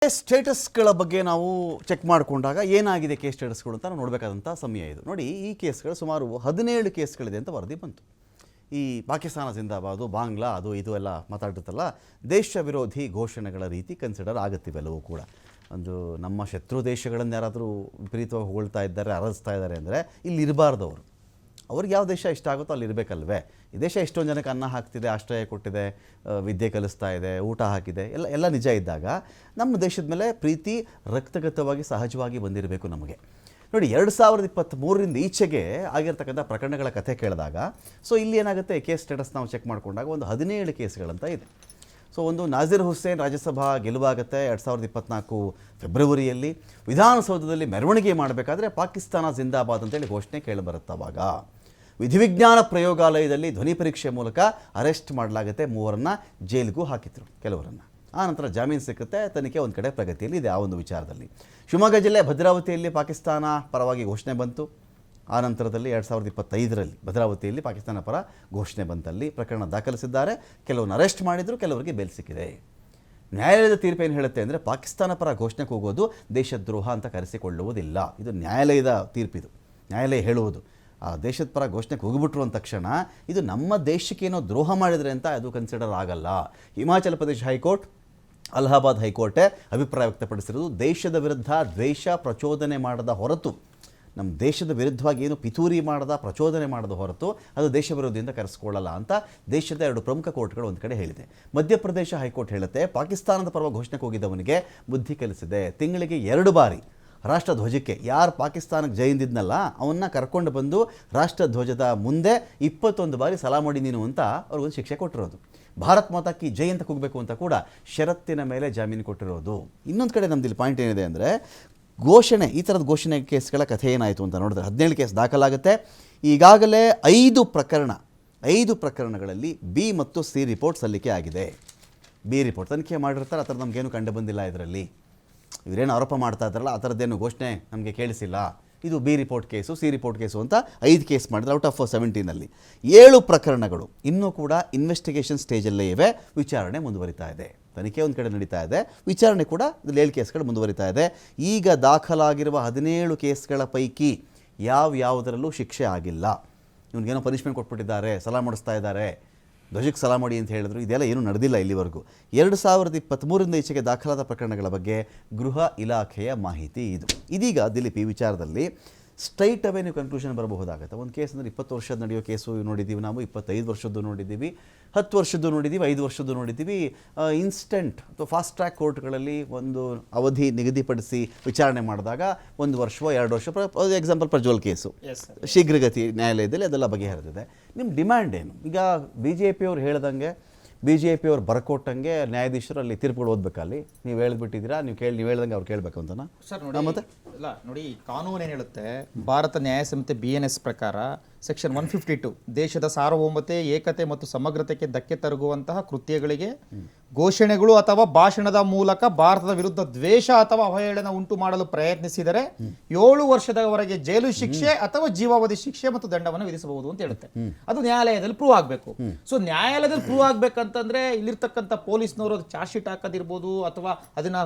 ಸ್ಟೇಟಸ್ಗಳ ಬಗ್ಗೆ ನಾವು ಚೆಕ್ ಮಾಡಿಕೊಂಡಾಗ ಏನಾಗಿದೆ ಕೇಸ್ ಸ್ಟೇಟಸ್ಗಳು ಅಂತ ನಾವು ನೋಡಬೇಕಾದಂಥ ಸಮಯ ಇದು. ನೋಡಿ, ಈ ಕೇಸ್ಗಳು ಸುಮಾರು 17 ಕೇಸ್ಗಳಿದೆ ಅಂತ ವರದಿ ಬಂತು. ಈ ಪಾಕಿಸ್ತಾನ ಜಿಂದಾಬಾದು, ಬಾಂಗ್ಲಾ, ಅದು ಇದು ಎಲ್ಲ ಮಾತಾಡಿರ್ತಲ್ಲ, ದೇಶ ವಿರೋಧಿ ಘೋಷಣೆಗಳ ರೀತಿ ಕನ್ಸಿಡರ್ ಆಗುತ್ತಿವೆಲ್ಲವೂ ಕೂಡ. ಒಂದು ನಮ್ಮ ಶತ್ರು ದೇಶಗಳನ್ನು ಯಾರಾದರೂ ವಿಪರೀತವಾಗಿ ಹೊಗಳ್ತಾ ಇದ್ದಾರೆ, ಅರಸ್ತಾ ಇದ್ದಾರೆ ಅಂದರೆ ಇಲ್ಲಿ ಇರಬಾರ್ದು. ಅವರು ಅವ್ರಿಗೆ ಯಾವ ದೇಶ ಇಷ್ಟ ಆಗುತ್ತೋ ಅಲ್ಲಿ ಇರಬೇಕಲ್ವೇ? ಈ ದೇಶ ಎಷ್ಟೊಂದು ಜನಕ್ಕೆ ಅನ್ನ ಹಾಕ್ತಿದೆ, ಆಶ್ರಯ ಕೊಟ್ಟಿದೆ, ವಿದ್ಯೆ ಕಲಿಸ್ತಾ ಇದೆ, ಊಟ ಹಾಕಿದೆ, ಎಲ್ಲ ನಿಜ ಇದ್ದಾಗ ನಮ್ಮ ದೇಶದ ಮೇಲೆ ಪ್ರೀತಿ ರಕ್ತಗತವಾಗಿ ಸಹಜವಾಗಿ ಬಂದಿರಬೇಕು ನಮಗೆ. ನೋಡಿ, 2023ರಿಂದ ಈಚೆಗೆ ಆಗಿರ್ತಕ್ಕಂಥ ಪ್ರಕರಣಗಳ ಕಥೆ ಕೇಳಿದಾಗ ಇಲ್ಲಿ ಏನಾಗುತ್ತೆ, ಕೇಸ್ ಸ್ಟೇಟಸ್ ನಾವು ಚೆಕ್ ಮಾಡಿಕೊಂಡಾಗ ಒಂದು 17 ಕೇಸ್ಗಳಂತ ಇದೆ. ಒಂದು ನಾಜೀರ್ ಹುಸೇನ್ ರಾಜ್ಯಸಭಾ ಗೆಲುವಾಗುತ್ತೆ 2024 ಫೆಬ್ರವರಿಯಲ್ಲಿ. ವಿಧಾನಸೌಧದಲ್ಲಿ ಮೆರವಣಿಗೆ ಮಾಡಬೇಕಾದ್ರೆ ಪಾಕಿಸ್ತಾನ ಜಿಂದಾಬಾದ್ ಅಂತೇಳಿ ಘೋಷಣೆ ಕೇಳಿಬರುತ್ತವಾಗ ವಿಧಿವಿಜ್ಞಾನ ಪ್ರಯೋಗಾಲಯದಲ್ಲಿ ಧ್ವನಿ ಪರೀಕ್ಷೆ ಮೂಲಕ ಅರೆಸ್ಟ್ ಮಾಡಲಾಗುತ್ತೆ. 3 ಜೈಲಿಗೂ ಹಾಕಿದ್ರು, ಕೆಲವರನ್ನು. ಆ ನಂತರ ಜಾಮೀನು ಸಿಕ್ಕುತ್ತೆ. ತನಿಖೆ ಒಂದು ಕಡೆ ಪ್ರಗತಿಯಲ್ಲಿ ಇದೆ ಆ ಒಂದು ವಿಚಾರದಲ್ಲಿ. ಶಿವಮೊಗ್ಗ ಜಿಲ್ಲೆ ಭದ್ರಾವತಿಯಲ್ಲಿ ಪಾಕಿಸ್ತಾನ ಪರವಾಗಿ ಘೋಷಣೆ ಬಂತು. ಆ ನಂತರದಲ್ಲಿ 2025ರಲ್ಲಿ ಭದ್ರಾವತಿಯಲ್ಲಿ ಪಾಕಿಸ್ತಾನ ಪರ ಘೋಷಣೆ ಬಂತಲ್ಲಿ ಪ್ರಕರಣ ದಾಖಲಿಸಿದ್ದಾರೆ. ಕೆಲವನ್ನ ಅರೆಸ್ಟ್ ಮಾಡಿದ್ರು, ಕೆಲವರಿಗೆ ಬೇಲ್ ಸಿಕ್ಕಿದೆ. ನ್ಯಾಯಾಲಯದ ತೀರ್ಪು ಏನು ಹೇಳುತ್ತೆ ಅಂದರೆ, ಪಾಕಿಸ್ತಾನ ಪರ ಘೋಷಣೆಗೆ ಹೋಗೋದು ದೇಶದ್ರೋಹ ಅಂತ ಕರೆಸಿಕೊಳ್ಳುವುದಿಲ್ಲ. ಇದು ನ್ಯಾಯಾಲಯದ ತೀರ್ಪಿದು. ನ್ಯಾಯಾಲಯ ಹೇಳುವುದು, ಆ ದೇಶದ ಪರ ಘೋಷಣೆಗೆ ಹೋಗಿಬಿಟ್ರು ಅಂದ ತಕ್ಷಣ ಇದು ನಮ್ಮ ದೇಶಕ್ಕೇನೋ ದ್ರೋಹ ಮಾಡಿದರೆ ಅಂತ ಅದು ಕನ್ಸಿಡರ್ ಆಗಲ್ಲ. ಹಿಮಾಚಲ ಪ್ರದೇಶ ಹೈಕೋರ್ಟ್, ಅಲಹಾಬಾದ್ ಹೈಕೋರ್ಟೇ ಅಭಿಪ್ರಾಯ ವ್ಯಕ್ತಪಡಿಸಿರೋದು, ದೇಶದ ವಿರುದ್ಧ ದ್ವೇಷ ಪ್ರಚೋದನೆ ಮಾಡದ ಹೊರತು, ನಮ್ಮ ದೇಶದ ವಿರುದ್ಧವಾಗಿ ಏನು ಪಿತೂರಿ ಮಾಡದ ಪ್ರಚೋದನೆ ಮಾಡದ ಹೊರತು ಅದು ದೇಶ ವಿರೋಧಿಯಿಂದ ಕರೆಸ್ಕೊಳ್ಳಲ್ಲ ಅಂತ ದೇಶದ 2 ಪ್ರಮುಖ ಕೋರ್ಟ್ಗಳು ಒಂದು ಕಡೆ ಹೇಳಿದೆ. ಮಧ್ಯಪ್ರದೇಶ ಹೈಕೋರ್ಟ್ ಹೇಳುತ್ತೆ, ಪಾಕಿಸ್ತಾನದ ಪರವಾಗಿ ಘೋಷಣೆಗೆ ಹೋಗಿದ್ದವನಿಗೆ ಬುದ್ಧಿ ಕಲಿಸಿದೆ. ತಿಂಗಳಿಗೆ 2 ಬಾರಿ ರಾಷ್ಟ್ರ ಧ್ವಜಕ್ಕೆ, ಯಾರು ಪಾಕಿಸ್ತಾನಕ್ಕೆ ಜೈಂದಿದ್ನಲ್ಲ ಅವನ್ನ ಕರ್ಕೊಂಡು ಬಂದು ರಾಷ್ಟ್ರ ಧ್ವಜದ ಮುಂದೆ 21 ಬಾರಿ ಸಲಾಮಡಿ ನೀನು ಅಂತ ಅವ್ರಿಗೊಂದು ಶಿಕ್ಷೆ ಕೊಟ್ಟಿರೋದು. ಭಾರತ್ ಮಾತಾ ಕಿ ಜೈ ಅಂತ ಕೂಗಬೇಕು ಅಂತ ಕೂಡ ಷರತ್ತಿನ ಮೇಲೆ ಜಾಮೀನು ಕೊಟ್ಟಿರೋದು. ಇನ್ನೊಂದು ಕಡೆ ನಮ್ದು ಇಲ್ಲಿ ಪಾಯಿಂಟ್ ಏನಿದೆ ಅಂದರೆ, ಘೋಷಣೆ, ಈ ಥರದ ಘೋಷಣೆ ಕೇಸ್ಗಳ ಕಥೆ ಏನಾಯಿತು ಅಂತ ನೋಡಿದ್ರೆ 17 ಕೇಸ್ ದಾಖಲಾಗುತ್ತೆ. ಈಗಾಗಲೇ 5 ಪ್ರಕರಣಗಳಲ್ಲಿ ಬಿ ಮತ್ತು ಸಿ ರಿಪೋರ್ಟ್ ಸಲ್ಲಿಕೆ ಆಗಿದೆ. ಬಿ ರಿಪೋರ್ಟ್ ತನಿಖೆ ಮಾಡಿರ್ತಾರೆ, ಆ ಥರ ನಮಗೇನು ಕಂಡು ಬಂದಿಲ್ಲ. ಇದರಲ್ಲಿ ಇವರೇನು ಆರೋಪ ಮಾಡ್ತಾ ಇದ್ದಾರಲ್ಲ, ಆ ಥರದ್ದೇನು ಘೋಷಣೆ ನಮಗೆ ಕೇಳಿಸಿಲ್ಲ. ಇದು B report case, C report case ಅಂತ 5 ಕೇಸ್ ಮಾಡಿದ್ರೆ ಔಟ್ ಆಫ್ 17ನಲ್ಲಿ 7 ಪ್ರಕರಣಗಳು ಇನ್ನೂ ಕೂಡ ಇನ್ವೆಸ್ಟಿಗೇಷನ್ ಸ್ಟೇಜಲ್ಲೇ ಇವೆ. ವಿಚಾರಣೆ ಮುಂದುವರಿತಾ ಇದೆ. ತನಿಖೆ ಒಂದು ಕಡೆ ನಡೀತಾ ಇದೆ, ವಿಚಾರಣೆ ಕೂಡ 7 ಕೇಸ್ಗಳು ಮುಂದುವರಿತಾ ಇದೆ. ಈಗ ದಾಖಲಾಗಿರುವ 17 ಕೇಸ್ಗಳ ಪೈಕಿ ಯಾವುದರಲ್ಲೂ ಶಿಕ್ಷೆ ಆಗಿಲ್ಲ. ಇವನಿಗೇನೋ ಪನಿಷ್ಮೆಂಟ್ ಕೊಟ್ಬಿಟ್ಟಿದ್ದಾರೆ, ಸಲಾ ಮಾಡಿಸ್ತಾ ಇದ್ದಾರೆ, ಧ್ವಜಕ್ಕೆ ಸಲಾ ಮಾಡಿ ಅಂತ ಹೇಳಿದ್ರು. ಇದೆಲ್ಲ ಏನೂ ನಡೆದಿಲ್ಲ ಇಲ್ಲಿವರೆಗೂ. 2023ರಿಂದ ಈಚೆಗೆ ದಾಖಲಾದ ಪ್ರಕರಣಗಳ ಬಗ್ಗೆ ಗೃಹ ಇಲಾಖೆಯ ಮಾಹಿತಿ ಇದು. ಇದೀಗ ದಿಲೀಪ್, ಈ ವಿಚಾರದಲ್ಲಿ ಸ್ಟ್ರೈಟ್ ಅವೇ ನೀವು ಕನ್ಕ್ಲೂಷನ್ ಬರಬಹುದಾಗುತ್ತೆ. ಒಂದು ಕೇಸ್ ಅಂದರೆ 20 ವರ್ಷದ ನಡೆಯೋ ಕೇಸು ನೋಡಿದ್ದೀವಿ ನಾವು, 25 ವರ್ಷದ್ದು ನೋಡಿದ್ದೀವಿ, 10 ವರ್ಷದ್ದು ನೋಡಿದ್ದೀವಿ, 5 ವರ್ಷದ್ದು ನೋಡಿದ್ದೀವಿ. ಇನ್ಸ್ಟೆಂಟ್ ಅಥವಾ ಫಾಸ್ಟ್ ಟ್ರ್ಯಾಕ್ ಕೋರ್ಟ್ಗಳಲ್ಲಿ ಒಂದು ಅವಧಿ ನಿಗದಿಪಡಿಸಿ ವಿಚಾರಣೆ ಮಾಡಿದಾಗ 1 ವರ್ಷವೋ 2 ವರ್ಷ, ಎಕ್ಸಾಂಪಲ್ ಪ್ರಜ್ವಲ್ ಕೇಸು ಶೀಘ್ರಗತಿ ನ್ಯಾಯಾಲಯದಲ್ಲಿ ಅದೆಲ್ಲ ಬಗೆಹರಿದಿದೆ. ನಿಮ್ಮ ಡಿಮ್ಯಾಂಡ್ ಏನು? ಈಗ BJP ಅವ್ರು ಹೇಳ್ದಂಗೆ, BJP ಅವ್ರು ಬರ್ಕೊಟ್ಟಂಗೆ ನ್ಯಾಯಾಧೀಶರು ಅಲ್ಲಿ ತೀರ್ಪುಗಳು ಓದಬೇಕಲ್ಲಿ. ನೀವು ಹೇಳ್ಬಿಟ್ಟಿದ್ದೀರಾ, ನೀವು ಹೇಳ್ದಂಗೆ ಅವ್ರು ಕೇಳಬೇಕು ಅಂತನಾ? ಸರ್ ನೋಡಿ, ಮತ್ತೆ ಇಲ್ಲ ನೋಡಿ, ಕಾನೂನು ಏನು ಹೇಳುತ್ತೆ, ಭಾರತ ನ್ಯಾಯ ಸಂಹಿತೆ BNS ಪ್ರಕಾರ ಸೆಕ್ಷನ್ 152 ದೇಶದ ಸಾರ್ವಭೌಮತೆ, ಏಕತೆ ಮತ್ತು ಸಮಗ್ರತೆಗೆ ಧಕ್ಕೆ ತರುಗುವಂತಹ ಕೃತ್ಯಗಳಿಗೆ ಘೋಷಣೆಗಳು ಅಥವಾ ಭಾಷಣದ ಮೂಲಕ ಭಾರತದ ವಿರುದ್ಧ ದ್ವೇಷ ಅಥವಾ ಅವಹೇಳನ ಉಂಟು ಮಾಡಲು ಪ್ರಯತ್ನಿಸಿದರೆ 7 ವರ್ಷದವರೆಗೆ ಜೈಲು ಶಿಕ್ಷೆ ಅಥವಾ ಜೀವಾವಧಿ ಶಿಕ್ಷೆ ಮತ್ತು ದಂಡವನ್ನು ವಿಧಿಸಬಹುದು ಅಂತ ಹೇಳುತ್ತೆ. ಅದು ನ್ಯಾಯಾಲಯದಲ್ಲಿ ಪ್ರೂವ್ ಆಗಬೇಕು. ನ್ಯಾಯಾಲಯದಲ್ಲಿ ಪ್ರೂವ್ ಆಗ್ಬೇಕಂತಂದ್ರೆ ಇಲ್ಲಿರ್ತಕ್ಕಂಥ ಪೊಲೀಸ್ನವರು ಚಾರ್ಜ್ ಶೀಟ್ ಹಾಕೋದಿರ್ಬೋದು ಅಥವಾ ಅದನ್ನ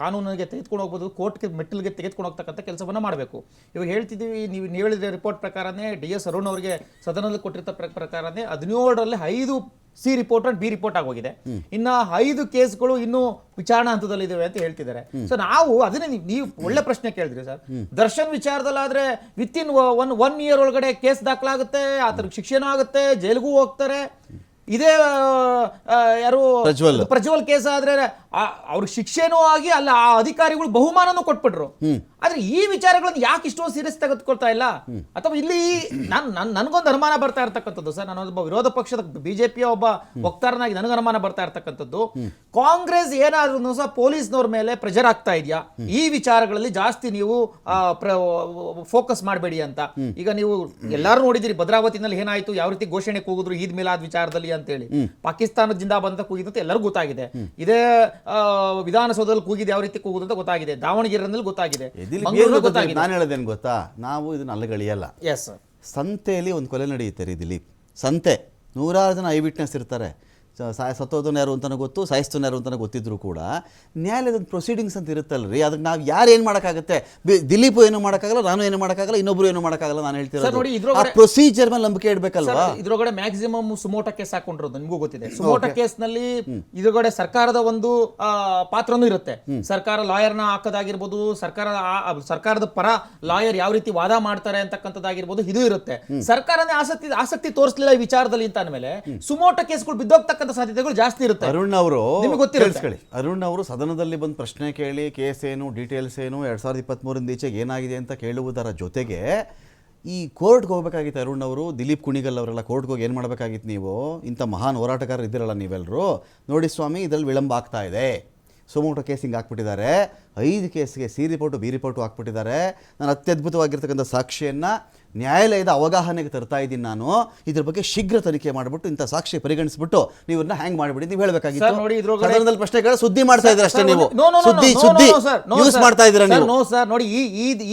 ಕಾನೂನಿಗೆ ತೆಗೆದುಕೊಂಡು ಹೋಗ್ಬೋದು, ಕೋರ್ಟ್ಗೆ ಮೆಟ್ಟಿಲಿಗೆ ತೆಗೆದುಕೊಂಡು ಹೋಗ್ತಕ್ಕಂಥ ಕೆಲಸವನ್ನ ಮಾಡಬೇಕು. ಇವಾಗ ಹೇಳ್ತಿದ್ದೀವಿ, ನೀವು ಹೇಳಿದ ರಿಪೋರ್ಟ್ ಪ್ರಕಾರನೇ DS ಅರುಣ್ ಅವರಿಗೆ ಸದನದಲ್ಲಿ ಕೊಟ್ಟಿರ್ತ ಪ್ರಕಾರನೇ 17ರಲ್ಲಿ 5 C report and B report ಆಗೋಗಿದೆ. ಇನ್ನ 5 ಕೇಸ್ಗಳು ಇನ್ನು ವಿಚಾರಣಾ ಹಂತದಲ್ಲಿ ಇದಾವೆ ಅಂತ ಹೇಳ್ತಿದ್ದಾರೆ. ಸೊ ನಾವು ಅದನ್ನೇ, ನೀವು ಒಳ್ಳೆ ಪ್ರಶ್ನೆ ಕೇಳಿದ್ರಿ ಸರ್. ದರ್ಶನ್ ವಿಚಾರದಲ್ಲಾದ್ರೆ ವಿತಿನ್ ಒನ್ ಇಯರ್ ಒಳಗಡೆ ಕೇಸ್ ದಾಖಲಾಗುತ್ತೆ, ಆತರ ಶಿಕ್ಷೆನೂ ಆಗುತ್ತೆ, ಜೈಲಿಗೂ ಹೋಗ್ತಾರೆ. ಇದೇ ಯಾರು ಪ್ರಜ್ವಲ್ ಕೇಸ್ ಆದ್ರೆ ಅವ್ರಿಗೆ ಶಿಕ್ಷೆನೂ ಆಗಿ ಅಲ್ಲ, ಆ ಅಧಿಕಾರಿಗಳು ಬಹುಮಾನನೂ ಕೊಟ್ಬಿಟ್ರು. ಆದ್ರೆ ಈ ವಿಚಾರಗಳನ್ನು ಯಾಕೆ ಇಷ್ಟೊಂದು ಸೀರಿಯಸ್ ತೆಗೆದುಕೊಳ್ತಾ ಇಲ್ಲ? ಅಥವಾ ಇಲ್ಲಿ ನನ್ಗೊಂದು ಅನುಮಾನ ಬರ್ತಾ ಇರ್ತಕ್ಕಂಥದ್ದು ಸರ್, ನಾನೊಬ್ಬ ವಿರೋಧ ಪಕ್ಷದ BJP ಒಬ್ಬ ವಕ್ತಾರನಾಗಿ ನನಗೆ ಅನುಮಾನ ಬರ್ತಾ ಇರ್ತಕ್ಕಂಥದ್ದು, ಕಾಂಗ್ರೆಸ್ ಏನಾದ್ರೂ ಸಹ ಪೊಲೀಸ್ನವ್ರ ಮೇಲೆ ಪ್ರೆಷರ್ ಆಗ್ತಾ ಇದೆಯಾ, ಈ ವಿಚಾರಗಳಲ್ಲಿ ಜಾಸ್ತಿ ನೀವು ಫೋಕಸ್ ಮಾಡಬೇಡಿ ಅಂತ. ಈಗ ನೀವು ಎಲ್ಲರೂ ನೋಡಿದಿರಿ, ಭದ್ರಾವತಿನಲ್ಲಿ ಏನಾಯ್ತು, ಯಾವ ರೀತಿ ಘೋಷಣೆ ಕೂಗಿದ್ರು ಈದ್ ಮಿಲಾದ್ ವಿಚಾರದಲ್ಲಿ ಅಂತೇಳಿ. ಪಾಕಿಸ್ತಾನದ ಜಿಂದಾಬಾದ್ ಅಂತ ಕೂಗಿದಂತ ಎಲ್ಲರಿಗೂ ಗೊತ್ತಾಗಿದೆ. ಇದೇ ವಿಧಾನಸೌಧದಲ್ಲಿ ಕೂಗಿದ್ದು ಯಾವ ರೀತಿ ಕೂಗುದು ಅಂತ ಗೊತ್ತಾಗಿದೆ, ದಾವಣಗೆರೆಯಲ್ಲಿ ಗೊತ್ತಾಗಿದೆ. ನಾನು ಹೇಳೋದೇನು ಗೊತ್ತಾ, ನಾವು ಇದನ್ನ ಅಲ್ಲಗಳಿಯಲ್ಲ. ಸಂತೆಯಲ್ಲಿ ಒಂದು ಕೊಲೆ ನಡೆಯುತ್ತೆ ರೀ ದಿಲೀಪ್. ಸಂತೆ, 100 ಜನ ಐ ವಿಟ್ನೆಸ್ ಇರ್ತಾರೆ. ಸತ್ತೋದನ ಯಾರು ಅಂತಲೂ ಗೊತ್ತು, ಸಾಯಿಸ್ತೋನ ಯಾರು ಅಂತಲೂ ಗೊತ್ತಿದ್ರು ಕೂಡ ನ್ಯಾಯಾಲಯದ ಪ್ರೊಸೀಡಿಂಗ್ಸ್ ಅಂತ ಇರುತ್ತಲ್ರಿ, ಅದಕ್ಕೆ ನಾವು ಯಾರು ಏನು ಮಾಡೋಕ್ಕಾಗುತ್ತೆ? ದಿಲೀಪ್ ಏನು ಮಾಡೋಕ್ಕಾಗಲ್ಲ, ನಾನು ಏನು ಮಾಡೋಕ್ಕಾಗಲ್ಲ, ಇನ್ನೊಬ್ರು ಏನು ಮಾಡೋಕ್ಕಾಗಲ್ಲ. ನಾನು ಹೇಳ್ತಿರೋದು ಆ ಪ್ರೊಸೀಜರ್ ಮೇಲೆ ನಂಬಿಕೆ ಇಡಬೇಕಲ್ವಾ? ಇದ್ರೊಳಗಡೆ ಮ್ಯಾಕ್ಸಿಮಮ್ ಸುಮೋಟ ಕೇಸ್ ಹಾಕೊಂಡಿರೋದು ನಿಮಗೂ ಗೊತ್ತಿದೆ. ಸುಮೋಟ ಕೇಸ್ ನಲ್ಲಿ ಇದ್ರೊಳಗಡೆ ಸರ್ಕಾರದ ಒಂದು ಪಾತ್ರನೂ ಇರುತ್ತೆ. ಸರ್ಕಾರ ಲಾಯರ್ನ ಹಾಕೋದಾಗಿರ್ಬೋದು, ಸರ್ಕಾರದ ಪರ ಲಾಯರ್ ಯಾವ ರೀತಿ ವಾದ ಮಾಡ್ತಾರೆ ಅಂತಕ್ಕಂಥದ್ದಾಗಿರ್ಬೋದು, ಇದು ಇರುತ್ತೆ. ಸರ್ಕಾರನೇ ಆಸಕ್ತಿ ತೋರಿಸಲಿಲ್ಲ ಈ ವಿಚಾರದಲ್ಲಿ ಅಂತ ಅಂದಮೇಲೆ ಸುಮೋಟ ಕೇಸ್ಗಳು ಬಿದ್ದೋಗ್ತಕ್ಕಂಥ ಸಾಧ್ಯತೆಗಳು ಜಾಸ್ತಿ ಇರುತ್ತೆ. ಅರುಣ್ ಅವರು ನಿಮಗೆ ಗೊತ್ತಿರುತ್ತೆ, ಅರುಣ್ ಅವರು ಸದನದಲ್ಲಿ ಬಂದು ಪ್ರಶ್ನೆ ಕೇಳಿ ಕೇಸ್ ಏನು, ಡೀಟೇಲ್ಸ್ ಏನು, 2023 ಈಚೆಗೆ ಏನಾಗಿದೆ ಅಂತ ಕೇಳುವುದರ ಜೊತೆಗೆ ಈ ಕೋರ್ಟ್ಗೆ ಹೋಗ್ಬೇಕಾಗಿತ್ತು. ಅರುಣ್ ಅವರು, ದಿಲೀಪ್ ಕುಣಿಗಲ್ ಅವರೆಲ್ಲ ಕೋರ್ಟ್ಗೆ ಹೋಗಿ ಏನು ಮಾಡಬೇಕಾಗಿತ್ತು? ನೀವು ಇಂಥ ಮಹಾನ್ ಹೋರಾಟಗಾರರು ಇದ್ದೀರಲ್ಲ ನೀವೆಲ್ಲರೂ, ನೋಡಿ ಸ್ವಾಮಿ ಇದರಲ್ಲಿ ವಿಳಂಬ ಆಗ್ತಾ ಇದೆ, ಸುಮೋಟೋ ಕೇಸ್ ಹಿಂಗೆ ಹಾಕ್ಬಿಟ್ಟಿದ್ದಾರೆ, 5 ಕೇಸ್ಗೆ ಸಿ ರಿಪೋರ್ಟು ಬಿ ರಿಪೋರ್ಟು ಹಾಕ್ಬಿಟ್ಟಿದ್ದಾರೆ, ನಾನು ಅತ್ಯದ್ಭುತವಾಗಿರ್ತಕ್ಕಂಥ ಸಾಕ್ಷಿಯನ್ನು ನ್ಯಾಯಾಲಯದ ಅವಗಾಹನೆಗೆ ತರ್ತಾ ಇದ್ದೀನಿ, ನಾನು ಇದ್ರ ಬಗ್ಗೆ ಶೀಘ್ರ ತನಿಖೆ ಮಾಡಿಬಿಟ್ಟು ಇಂಥ ಸಾಕ್ಷಿ ಪರಿಗಣಿಸ್ಬಿಟ್ಟು ನೀವನ್ನ ಹ್ಯಾಂಗ್ ಮಾಡಿಬಿಡಿ ನೀವು ಹೇಳಬೇಕಾಗಿತ್ತು. ಸದನದಲ್ಲಿ ಪ್ರಶ್ನೆಗಳ ಸುದ್ದಿ ಮಾಡ್ತಾ ಇದ್ರೆ ಅಷ್ಟೇ, ನೀವು ಸುದ್ದಿ ಯೂಸ್ ಮಾಡ್ತಾ ಇದ್ದೀರಾ ನೀವು. ನೋ ಸರ್, ನೋಡಿ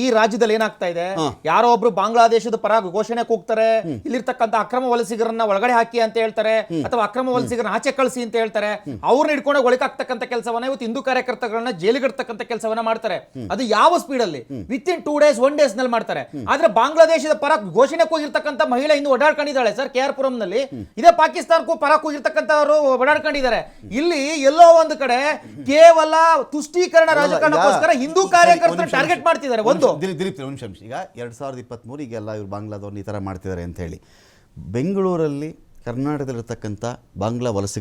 ಈ ರಾಜ್ಯದಲ್ಲಿ ಏನಾಗ್ತಾ ಇದೆ, ಯಾರೋ ಒಬ್ರು ಬಾಂಗ್ಲಾದೇಶದ ಪರ ಘೋಷಣೆ ಕೂಗ್ತಾರೆ, ಇಲ್ಲಿರ್ತಕ್ಕಂಥ ಅಕ್ರಮ ವಲಸಿಗರನ್ನ ಒಳಗಡೆ ಹಾಕಿ ಅಂತ ಹೇಳ್ತಾರೆ, ಅಥವಾ ಅಕ್ರಮ ವಲಸಿಗರನ್ನ ಆಚೆ ಕಳಿಸಿ ಅಂತ ಹೇಳ್ತಾರೆ, ಅವ್ರನ್ನ ಹಿಡ್ಕೊಂಡು ಒಳಗಾಗ್ತಕ್ಕಂಥ ಕೆಲಸವನ್ನ ಇವತ್ತು ಹಿಂದೂ ಕಾರ್ಯಕರ್ತಗಳನ್ನ ಜೈಲಿಗಿಡ್ತಕ್ಕಂಥ ಕೆಲಸವನ್ನ ಮಾಡ್ತಾರೆ. ಅದು ಯಾವ ಸ್ಪೀಡ್ ಅಲ್ಲಿ? ವಿತ್ ಇನ್ 2 days 1 days ನಲ್ಲಿ ಮಾಡ್ತಾರೆ. ಆದ್ರೆ ಬಾಂಗ್ಲಾದೇಶದ ಪರ ಘೋಷಣೆ ಹೋಗಿರ್ತಕ್ಕಂಥ ಮಹಿಳೆ ಇಂದು ಓಡಾಡ್ಕೊಂಡಿದ್ದಾಳೆ ಸರ್, KR ಪುರಂನಲ್ಲಿ. ಇದೇ ಪಾಕಿಸ್ತಾನಕ್ಕೂ ಪರ ಹೋಗಿರ್ತಕ್ಕಂಥವರು ಓಡಾಡ್ಕೊಂಡಿದ್ದಾರೆ. ಇಲ್ಲಿ ಎಲ್ಲೋ ಒಂದು ಕಡೆ ಕೇವಲ ತುಷ್ಟೀಕರಣ ರಾಜಕಾರಣಕ್ಕೋಸ್ಕರ ಹಿಂದೂ ಕಾರ್ಯಕರ್ತರು ಟಾರ್ಗೆಟ್ ಮಾಡ್ತಿದ್ದಾರೆ. ಒಂದು ದಿಲೀಪ್ ನಿಮಿಷ, ಈಗ 2023 ಈಗೆಲ್ಲ ಇವ್ರು ಬಾಂಗ್ಲಾದವ್ರನ್ನ ಈ ಥರ ಮಾಡ್ತಿದ್ದಾರೆ ಅಂತ ಹೇಳಿ, ಬೆಂಗಳೂರಲ್ಲಿ ಕರ್ನಾಟಕದಲ್ಲಿರ್ತಕ್ಕಂಥ ಬಾಂಗ್ಲಾ ವಲಸಿಗರು